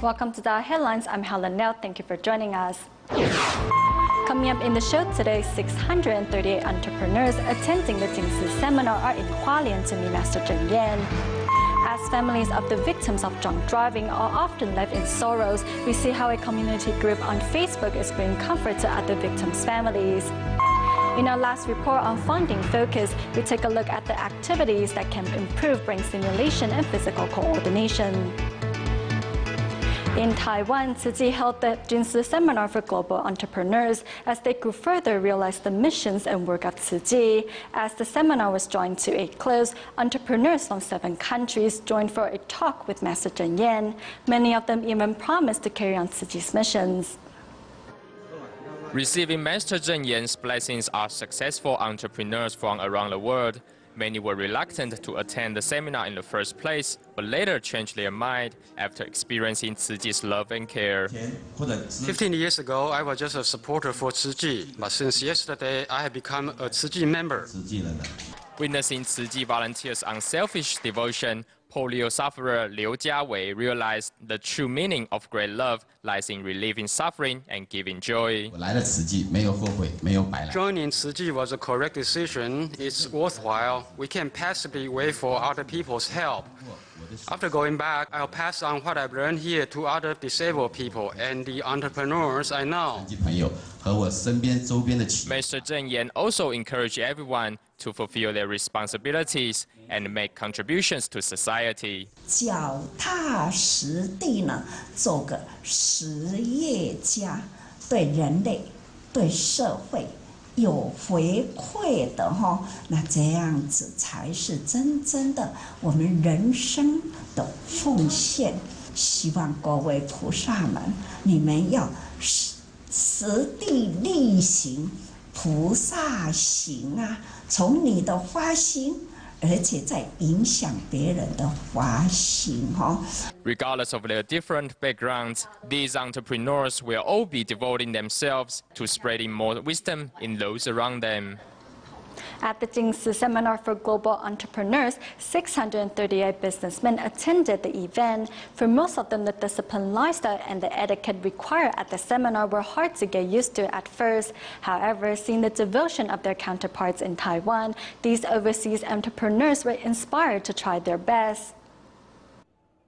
Welcome to DaAi Headlines. I'm Helen Liao. Thank you for joining us. Coming up in the show today, 638 entrepreneurs attending the Jingsi seminar are in Hualien to meet Master Zheng Yan. As families of the victims of drunk driving are often left in sorrows, we see how a community group on Facebook is bringing comfort to other victims' families. In our last report on funding focus, we take a look at the activities that can improve brain stimulation and physical coordination. In Taiwan, Tzu Chi held the Jingsi seminar for global entrepreneurs as they could further realize the missions and work of Tzu Chi. As the seminar was drawing to a close, entrepreneurs from 7 countries joined for a talk with Master Zheng Yan. Many of them even promised to carry on Tzu Chi's missions. Receiving Master Zheng Yan's blessings are successful entrepreneurs from around the world. Many were reluctant to attend the seminar in the first place, but later changed their mind after experiencing Tzu Chi's love and care. 15 years ago, I was just a supporter for Tzu Chi, but since yesterday, I have become a Tzu Chi member. Witnessing Tzu Chi volunteers' unselfish devotion, polio sufferer Liu Jiawei realized the true meaning of great love lies in relieving suffering and giving joy. Joining Tzu Chi was a correct decision. It's worthwhile. We can passively wait for other people's help. After going back, I'll pass on what I've learned here to other disabled people and the entrepreneurs I know. Master Zheng Yan also encouraged everyone to fulfill their responsibilities and make contributions to society. 脚踏实地呢，做个实业家，对人类、对社会有回馈的哈，那这样子才是真正的我们人生的奉献。希望各位菩萨们，你们要实地力行菩萨行啊，从你的发心。 而且在影响别人的发心哈。Regardless of their different backgrounds, these entrepreneurs will all be devoting themselves to spreading more wisdom in those around them. At the Jingsi Seminar for Global Entrepreneurs, 638 businessmen attended the event. For most of them, the disciplined lifestyle and the etiquette required at the seminar were hard to get used to at first. However, seeing the devotion of their counterparts in Taiwan, these overseas entrepreneurs were inspired to try their best.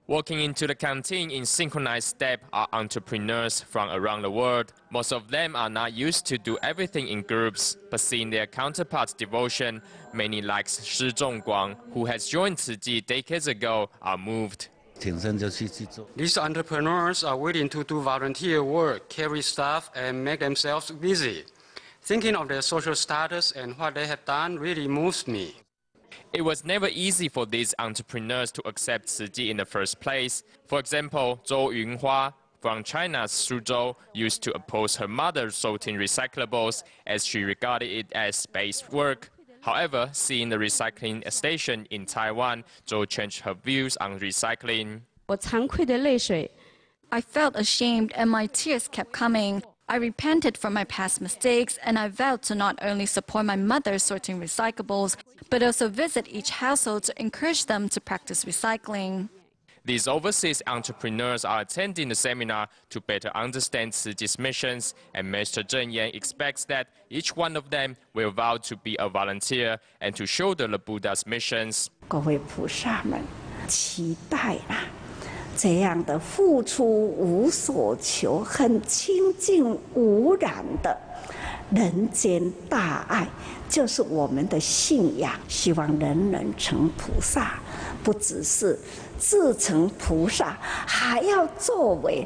Walking into the canteen in synchronized step are entrepreneurs from around the world. Most of them are not used to do everything in groups, but seeing their counterparts' devotion, many like Shi Zhongguang, who has joined Tzu Chi decades ago, are moved. These entrepreneurs are willing to do volunteer work, carry stuff, and make themselves busy. Thinking of their social status and what they have done really moves me. It was never easy for these entrepreneurs to accept Tzu Chi in the first place. For example, Zhou Yunhua from China's Suzhou used to oppose her mother sorting recyclables as she regarded it as space work. However, seeing the recycling station in Taiwan, Zhou changed her views on recycling. I felt ashamed and my tears kept coming. I repented for my past mistakes and I vowed to not only support my mother sorting recyclables, but also visit each household to encourage them to practice recycling. These overseas entrepreneurs are attending the seminar to better understand Tzu Chi's missions, and Master Zheng Yan expects that each one of them will vow to be a volunteer and to shoulder the Buddha's missions. 各位菩萨们，期待啊！ 这样的付出无所求，很清净无染的人间大爱，就是我们的信仰。希望人人成菩萨，不只是自成菩萨，还要作为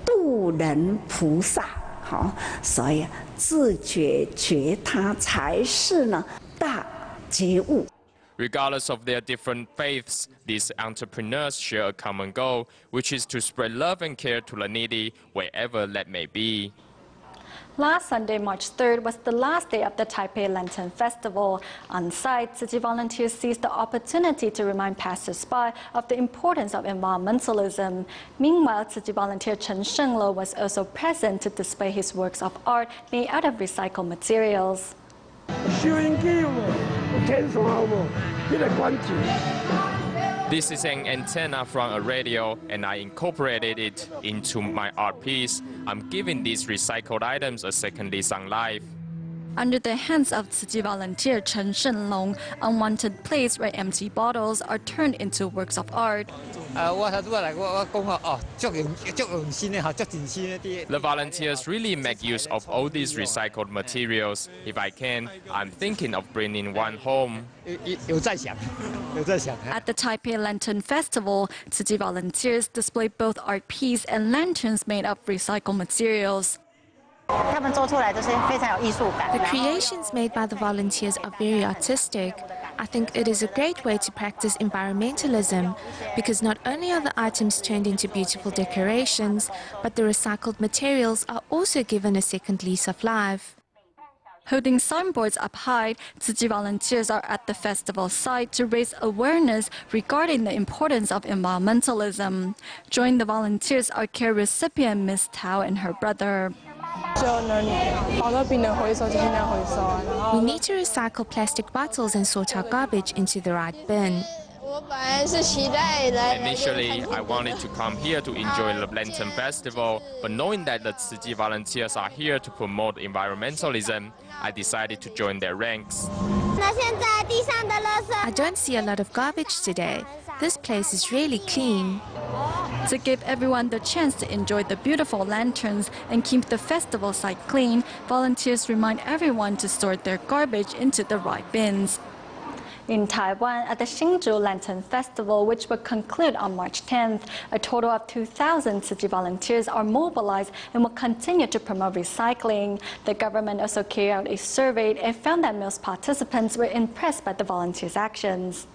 度人菩萨。好，所以自觉觉他才是呢大觉悟。 Regardless of their different faiths, these entrepreneurs share a common goal, which is to spread love and care to the needy wherever that may be. Last Sunday, March 3rd, was the last day of the Taipei Lantern Festival. On site, Tzu Chi volunteers seized the opportunity to remind passers-by of the importance of environmentalism. Meanwhile, Tzu Chi volunteer Chen Shenglo was also present to display his works of art made out of recycled materials. 收音机有无？有天线有无？迄个管子。This is an antenna from a radio, and I incorporated it into my art piece. I'm giving these recycled items a second lease on life. Under the hands of Tzu Chi volunteer Chen Shenlong, unwanted plates or empty bottles are turned into works of art. The volunteers really make use of all these recycled materials. If I can, I'm thinking of bringing one home. At the Taipei Lantern Festival, Tzu Chi volunteers display both art pieces and lanterns made of recycled materials. The creations made by the volunteers are very artistic. I think it is a great way to practice environmentalism, because not only are the items turned into beautiful decorations, but the recycled materials are also given a second lease of life. Holding signboards up high, Tzu Chi volunteers are at the festival site to raise awareness regarding the importance of environmentalism. Joining the volunteers are care recipient Miss Tao and her brother. We need to recycle plastic bottles and sort our garbage into the right bin. Initially, I wanted to come here to enjoy the Lantern Festival, but knowing that the Tzu Chi volunteers are here to promote environmentalism, I decided to join their ranks. I don't see a lot of garbage today. This place is really clean. To give everyone the chance to enjoy the beautiful lanterns and keep the festival site clean, volunteers remind everyone to sort their garbage into the right bins. In Taiwan, at the Hsinchu Lantern Festival, which will conclude on March 10th, a total of 2,000 Tzu Chi volunteers are mobilized and will continue to promote recycling. The government also carried out a survey and found that most participants were impressed by the volunteers' actions.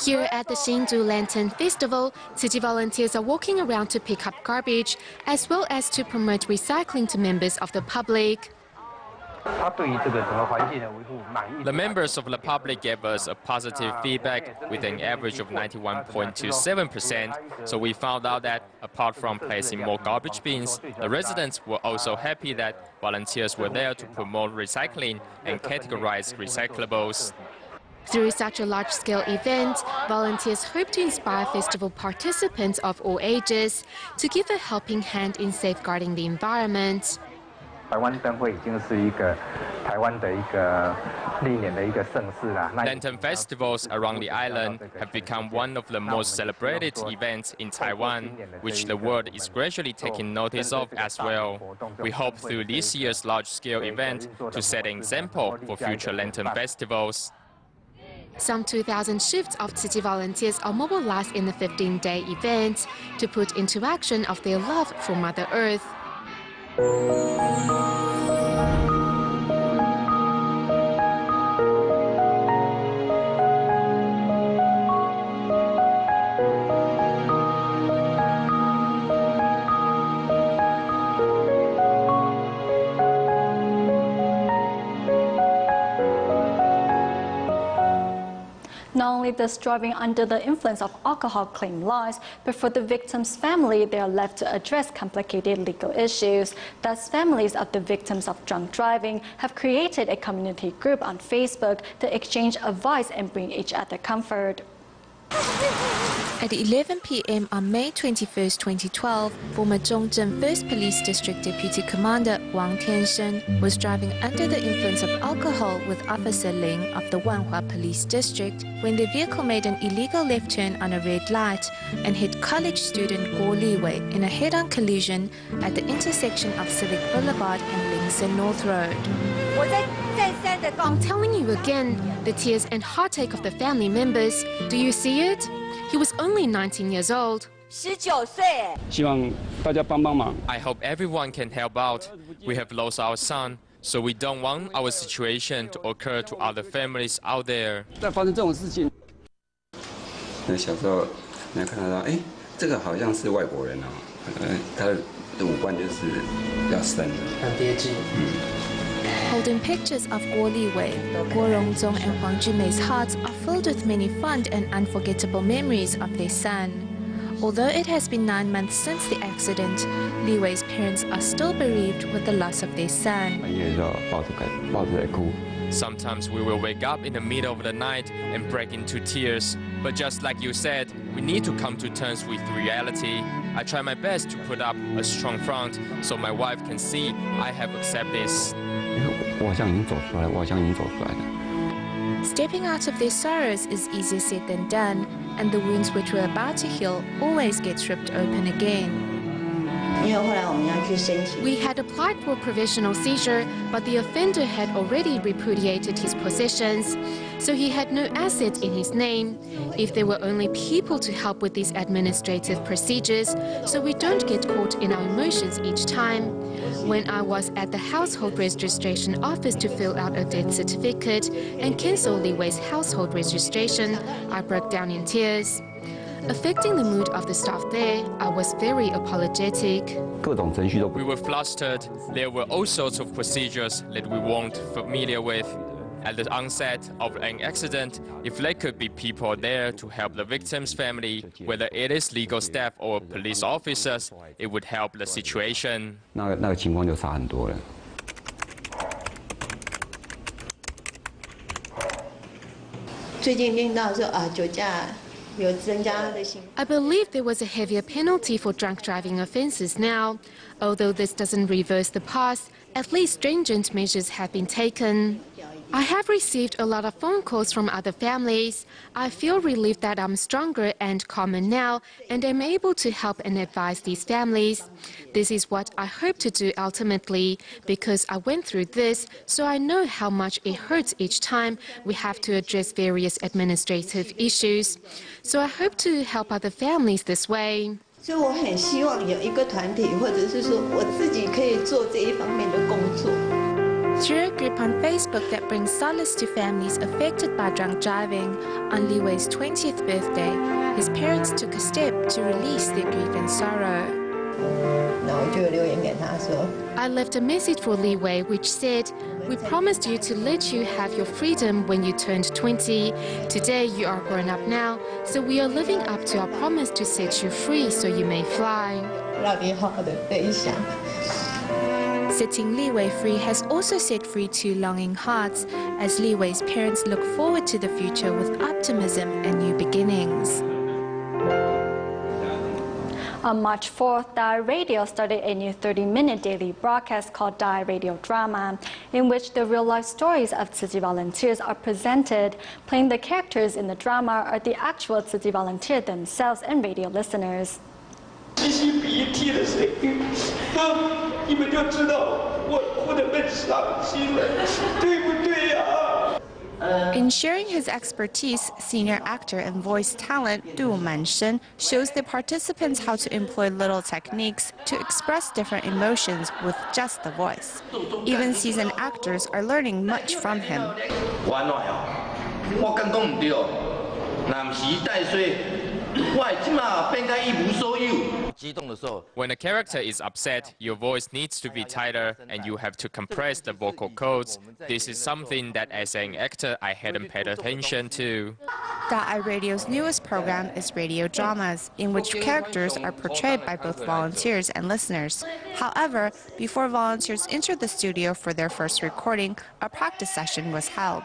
Here at the Hsinchu Lantern Festival, Tzu Chi volunteers are walking around to pick up garbage, as well as to promote recycling to members of the public. The members of the public gave us a positive feedback with an average of 91.27%. So we found out that apart from placing more garbage bins, the residents were also happy that volunteers were there to promote recycling and categorize recyclables. Through such a large-scale event, volunteers hope to inspire festival participants of all ages to give a helping hand in safeguarding the environment. Lantern festivals around the island have become one of the most celebrated events in Taiwan, which the world is gradually taking notice of as well. We hope through this year's large-scale event to set an example for future Lantern festivals. Some 2,000 shifts of Tzu Chi volunteers are mobilized in the 15-day event to put into action of their love for Mother Earth. Not only does driving under the influence of alcohol claim loss, but for the victim's family, they are left to address complicated legal issues. Thus, families of the victims of drunk driving have created a community group on Facebook to exchange advice and bring each other comfort. At 11 p.m. on May 21, 2012, former Zhongzheng 1st Police District Deputy Commander Wang Tiansheng was driving under the influence of alcohol with Officer Ling of the Wanhua Police District when the vehicle made an illegal left turn on a red light and hit college student Guo Liwei in a head-on collision at the intersection of Civic Boulevard and Lingsen North Road. I'm telling you again, the tears and heartache of the family members. Do you see it? He was only 19 years old. I hope everyone can help out. We have lost our son, so we don't want our situation to occur to other families out there. 那小时候，你看到，哎，这个好像是外国人哦，他的五官就是比较深的，很贴近。Holding pictures of Guo Liwei, Guo Rongzong and Huang Jumei's hearts are filled with many fond and unforgettable memories of their son. Although it has been 9 months since the accident, Li Wei's parents are still bereaved with the loss of their son. Sometimes we will wake up in the middle of the night and break into tears. But just like you said, we need to come to terms with reality. I try my best to put up a strong front so my wife can see I have accepted this. Stepping out of their sorrows is easier said than done, and the wounds which were about to heal always get ripped open again. We had applied for provisional seizure, but the offender had already repudiated his possessions, so he had no assets in his name. If there were only people to help with these administrative procedures, so we don't get caught in our emotions each time. When I was at the household registration office to fill out a death certificate and cancel Li Wei's household registration, I broke down in tears. Affecting the mood of the staff there, I was very apologetic. We were flustered. There were all sorts of procedures that we weren't familiar with. At the onset of an accident, if there could be people there to help the victim's family, whether it is legal staff or police officers, it would help the situation. 那个情况就差很多了。最近听到说酒驾。 I believe there was a heavier penalty for drunk driving offences now. Although this doesn't reverse the past, at least stringent measures have been taken. I have received a lot of phone calls from other families. I feel relieved that I'm stronger and calmer now, and am able to help and advise these families. This is what I hope to do ultimately, because I went through this, so I know how much it hurts each time we have to address various administrative issues. So I hope to help other families this way. 所以我很希望有一个团体，或者是说我自己可以做这一方面的工作。 Through a group on Facebook that brings solace to families affected by drunk driving, on Li Wei's 20th birthday, his parents took a step to release their grief and sorrow. I left a message for Li Wei which said, "We promised you to let you have your freedom when you turned 20. Today you are grown up now, so we are living up to our promise to set you free so you may fly." Setting Li Wei free has also set free two longing hearts, as Li Wei's parents look forward to the future with optimism and new beginnings. On March 4th, DaAi Radio started a new 30-minute daily broadcast called DaAi Radio Drama, in which the real-life stories of Tzu Chi volunteers are presented. Playing the characters in the drama are the actual Tzu Chi volunteers themselves and radio listeners. In sharing his expertise, senior actor and voice talent Du Manshen shows the participants how to employ little techniques to express different emotions with just the voice. Even seasoned actors are learning much from him. When a character is upset, your voice needs to be tighter and you have to compress the vocal cords. This is something that as an actor I hadn't paid attention to. DaAi Radio's newest program is radio dramas, in which characters are portrayed by both volunteers and listeners. However, before volunteers entered the studio for their first recording, a practice session was held.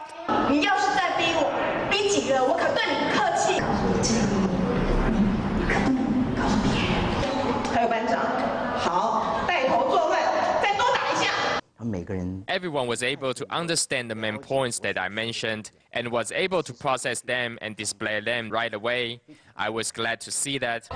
Everyone was able to understand the main points that I mentioned and was able to process them and display them right away. I was glad to see that.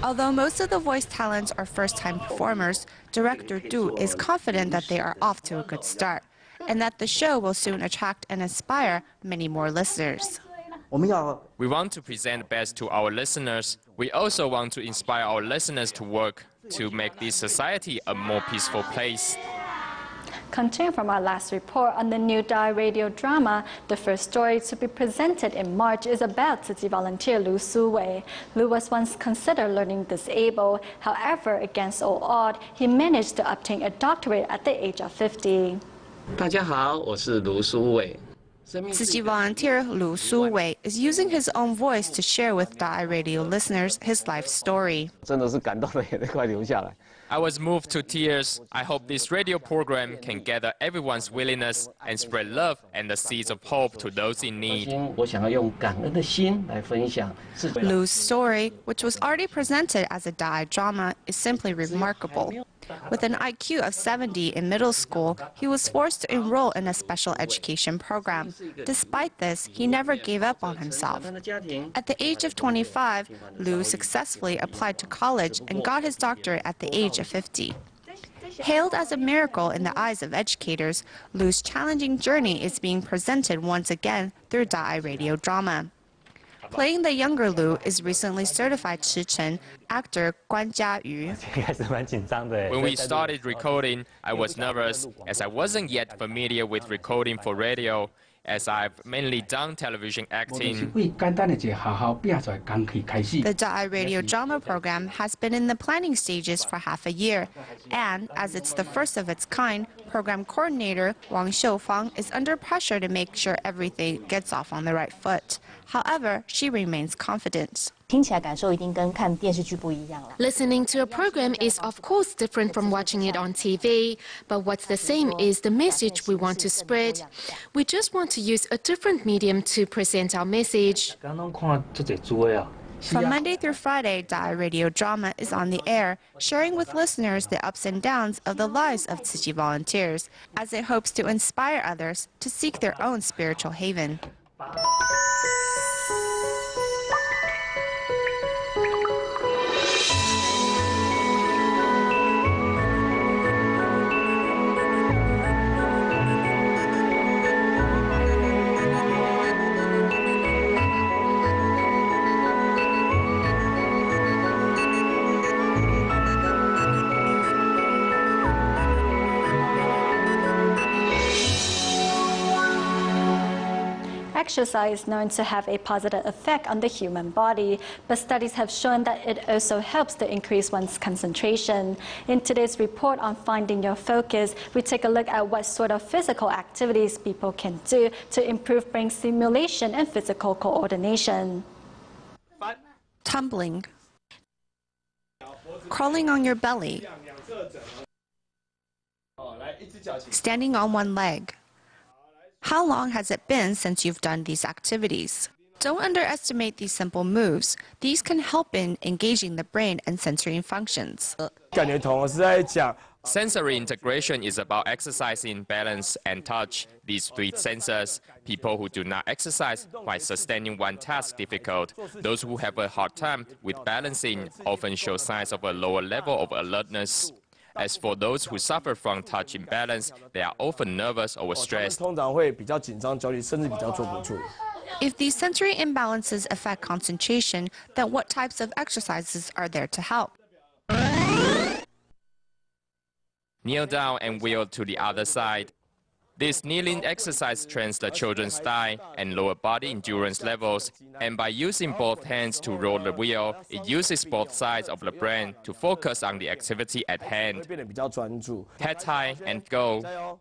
Although most of the voice talents are first-time performers, director Du is confident that they are off to a good start and that the show will soon attract and inspire many more listeners. We want to present best to our listeners. We also want to inspire our listeners to work to make this society a more peaceful place. Continuing from our last report on the new DaAi Radio drama, the first story to be presented in March is about Tzu Chi volunteer Lu Su-wei. Lu was once considered learning disabled. However, against all odds, he managed to obtain a doctorate at the age of 50. 大家好，我是卢苏伟。Tzu volunteer Lu Su-wei is using his own voice to share with DaAi Radio listeners his life story. 真的是感动的眼泪快流下来。 I was moved to tears. I hope this radio program can gather everyone's willingness and spread love and the seeds of hope to those in need. 我想要用感恩的心来分享。 Lu's story, which was already presented as a DaAi drama, is simply remarkable. With an IQ of 70 in middle school, he was forced to enroll in a special education program. Despite this, he never gave up on himself. At the age of 25, Lu successfully applied to college and got his doctorate at the age of 50. Hailed as a miracle in the eyes of educators, Lu's challenging journey is being presented once again through DaAi Radio drama. Playing the younger Lu is recently certified Chichen actor Guan Jiayu. When we started recording, I was nervous as I wasn't yet familiar with recording for radio, as I've mainly done television acting. The DaAi Radio drama program has been in the planning stages for half a year, and as it's the first of its kind, program coordinator Wang Xiufang is under pressure to make sure everything gets off on the right foot. However, she remains confident. Listening to a program is of course different from watching it on TV, but what's the same is the message we want to spread. We just want to use a different medium to present our message. From Monday through Friday, DaAi Radio drama is on the air, sharing with listeners the ups and downs of the lives of Tzu volunteers, as it hopes to inspire others to seek their own spiritual haven. Exercise is known to have a positive effect on the human body, but studies have shown that it also helps to increase one's concentration. In today's report on Finding Your Focus, we take a look at what sort of physical activities people can do to improve brain stimulation and physical coordination. Tumbling, crawling on your belly, standing on one leg. How long has it been since you've done these activities? Don't underestimate these simple moves. These can help in engaging the brain and sensory functions. Sensory integration is about exercising balance and touch. These three sensors. People who do not exercise find sustaining one task difficult. Those who have a hard time with balancing often show signs of a lower level of alertness. As for those who suffer from touch imbalance, they are often nervous or stressed. If these sensory imbalances affect concentration, then what types of exercises are there to help? Kneel down and wheel to the other side. This kneeling exercise trains the children's thigh and lower body endurance levels, and by using both hands to roll the wheel, it uses both sides of the brain to focus on the activity at hand. Head high and go.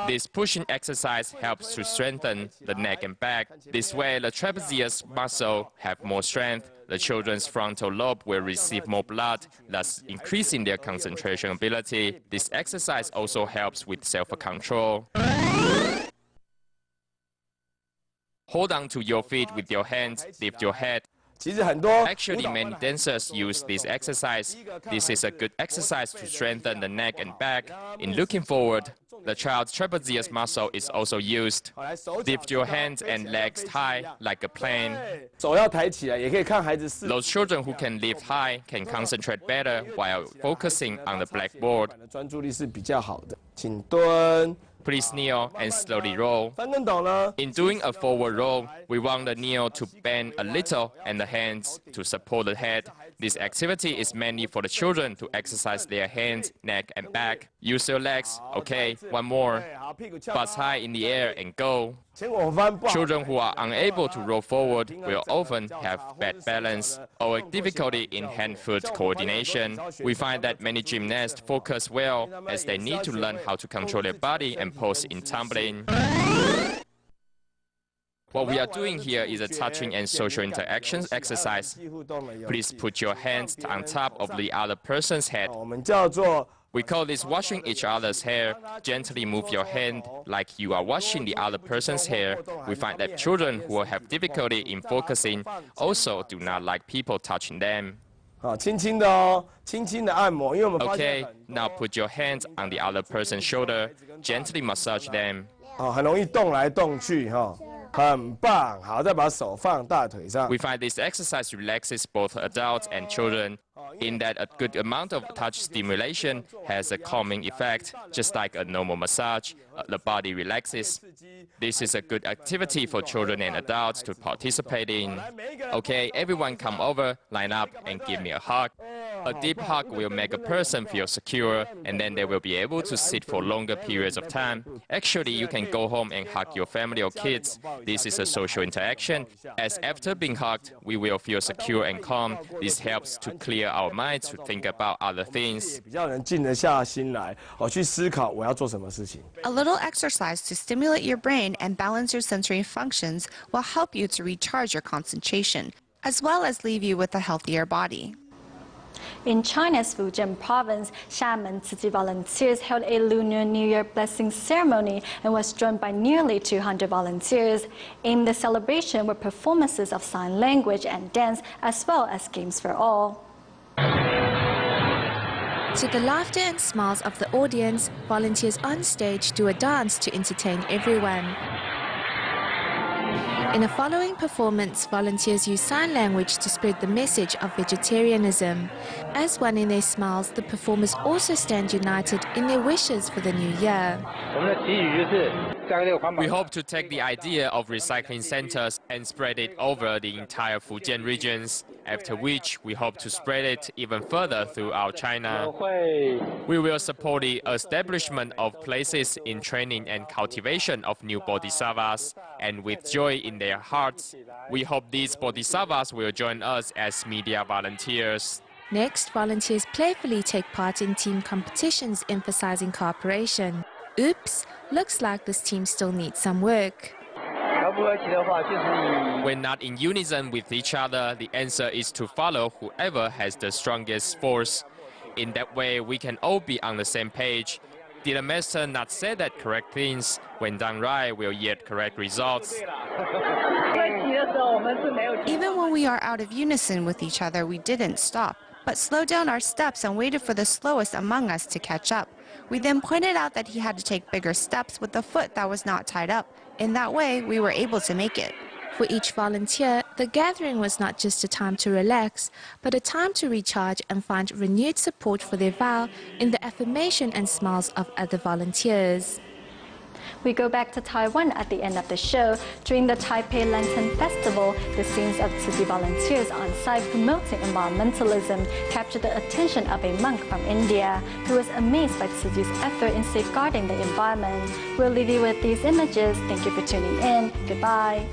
This pushing exercise helps to strengthen the neck and back. This way, the trapezius muscle have more strength. The children's frontal lobe will receive more blood, thus increasing their concentration ability. This exercise also helps with self-control. Hold on to your feet with your hands, lift your head. Actually, many dancers use this exercise. This is a good exercise to strengthen the neck and back. In looking forward, the child's trapezius muscle is also used. Lift your hands and legs high like a plane. Those children who can lift high can concentrate better while focusing on the blackboard. Please kneel and slowly roll. In doing a forward roll, we want the knee to bend a little and the hands to support the head. This activity is mainly for the children to exercise their hands, neck, and back. Use your legs. Okay, one more. Buzz high in the air and go. Children who are unable to roll forward will often have bad balance or difficulty in hand-foot coordination. We find that many gymnasts focus well as they need to learn how to control their body and pose in tumbling. What we are doing here is a touching and social interactions exercise. Please put your hands on top of the other person's head. We call this washing each other's hair. Gently move your hand like you are washing the other person's hair. We find that children who have difficulty in focusing also do not like people touching them. Okay, now put your hands on the other person's shoulder. Gently massage them. We find this exercise relaxes both adults and children, in that a good amount of touch stimulation has a calming effect, just like a normal massage. The body relaxes. This is a good activity for children and adults to participate in. Okay, everyone come over, line up, and give me a hug. A deep hug will make a person feel secure, and then they will be able to sit for longer periods of time. Actually, you can go home and hug your family or kids. This is a social interaction, as after being hugged, we will feel secure and calm. This helps to clear our minds to think about other things. A little exercise to stimulate your brain and balance your sensory functions will help you to recharge your concentration, as well as leave you with a healthier body. In China's Fujian province, Xiamen Tzu Chi volunteers held a Lunar New Year blessing ceremony and was joined by nearly 200 volunteers. In the celebration were performances of sign language and dance, as well as games for all. To the laughter and smiles of the audience, volunteers on stage do a dance to entertain everyone. In the following performance, volunteers use sign language to spread the message of vegetarianism. As one in their smiles, the performers also stand united in their wishes for the new year. We hope to take the idea of recycling centers and spread it over the entire Fujian regions, after which we hope to spread it even further throughout China. We will support the establishment of places in training and cultivation of new bodhisattvas, and with joy in their hearts, we hope these bodhisattvas will join us as media volunteers. Next, volunteers playfully take part in team competitions emphasizing cooperation. Oops, looks like this team still needs some work. When not in unison with each other, the answer is to follow whoever has the strongest force. In that way, we can all be on the same page. Did a master not say that correct things, when done right, will yield correct results? Even when we are out of unison with each other, we didn't stop, but slowed down our steps and waited for the slowest among us to catch up. We then pointed out that he had to take bigger steps with the foot that was not tied up. In that way, we were able to make it. For each volunteer, the gathering was not just a time to relax, but a time to recharge and find renewed support for their vow in the affirmation and smiles of other volunteers. We go back to Taiwan at the end of the show. During the Taipei Lantern Festival, the scenes of Tzu Chi volunteers on site promoting environmentalism captured the attention of a monk from India who was amazed by Tzu Chi's effort in safeguarding the environment. We'll leave you with these images. Thank you for tuning in. Goodbye.